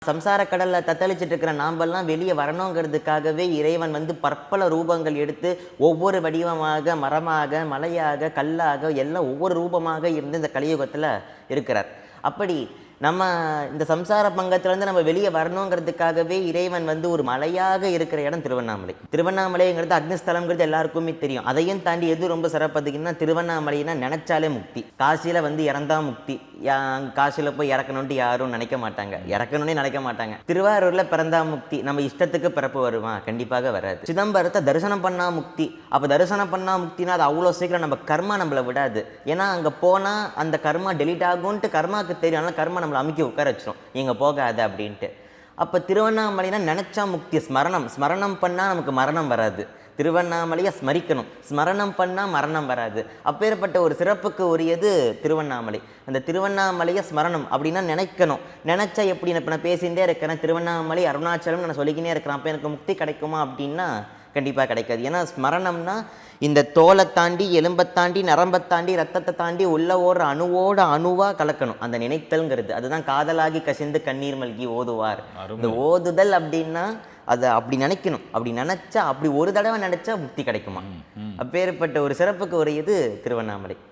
சம்சார கடல்ல தத்தளிச்சிட்டு இருக்கிற நாம்பெல்லாம் வெளியே வரணுங்கிறதுக்காகவே இறைவன் பற்பல ரூபங்கள் எடுத்து ஒவ்வொரு வடிவமாக மரமாக மலையாக கல்லாக எல்லாம் ஒவ்வொரு ரூபமாக இருந்து இந்த கலியுகத்தில் இருக்கிறார். அப்படி நம்ம இந்த சம்சார பங்கத்திலேருந்து நம்ம வெளியே வரணுங்கிறதுக்காகவே இறைவன் ஒரு மலையாக இருக்கிற இடம் திருவண்ணாமலை. திருவண்ணாமலைங்கிறது அக்னிஸ்தலம்ங்கிறது எல்லாருக்குமே தெரியும். அதையும் தாண்டி எது ரொம்ப சிறப்பதுக்குன்னா திருவண்ணாமலைனா நினைச்சாலே முக்தி. காசியில் இறந்தா முக்தி. காசியில் போய் இறக்கணுன்ட்டு யாரும் நினைக்க மாட்டாங்க, இறக்கணும்னே நினைக்க மாட்டாங்க. திருவாரூரில் பிறந்தா முக்தி. நம்ம இஷ்டத்துக்கு பிறப்பு வருமா? கண்டிப்பாக வராது. சிதம்பரத்தை தரிசனம் பண்ணா முக்தி. அப்போ தரிசனம் பண்ணா முக்தினா அது அவ்வளோ சீக்கிரம் நம்ம கர்மா நம்மளை விடாது. ஏன்னா அங்கே போனால் அந்த கர்மா டெலிட் ஆகும்ன்ட்டு கர்மாவுக்கு தெரியும். ஆனால் கர்மா நம்மளை அமைக்க உட்கார வச்சிடும், எங்கே போகாது அப்படின்ட்டு. அப்போ திருவண்ணாமலைனா நினச்சா முக்தி. ஸ்மரணம் பண்ணால் நமக்கு மரணம் வராது. திருவண்ணாமலையை ஸ்மரிக்கணும், ஸ்மரணம் பண்ணால் மரணம் வராது. அப்பேற்பட்ட ஒரு சிறப்புக்கு உரியது திருவண்ணாமலை. அந்த திருவண்ணாமலையை ஸ்மரணம் அப்படின்னா நினைக்கணும். நினச்சா எப்படி? இப்போ நான் பேசிகிட்டே இருக்கிறேன் திருவண்ணாமலை அருணாச்சலம் நான் சொல்லிக்கினே இருக்கிறேன், அப்போ எனக்கு முக்தி கிடைக்குமா அப்படின்னா கண்டிப்பாக கிடைக்காது. ஏன்னா ஸ்மரணம்னா இந்த தோலை தாண்டி எலும்பை தாண்டி நரம்பை தாண்டி ரத்தத்தை தாண்டி உள்ள ஓடுற அணுவோட அணுவாக கலக்கணும் அந்த நினைத்தல்ங்கிறது. அதுதான் காதலாகி கசிந்து கண்ணீர் மல்கி ஓதுவார். இந்த ஓதுதல் அப்படின்னா அதை அப்படி நினைக்கணும். அப்படி நினச்சா, அப்படி ஒரு தடவை நினச்சா முக்தி கிடைக்குமா? அப்பேற்பட்ட ஒரு சிறப்புக்கு உரியது திருவண்ணாமலை.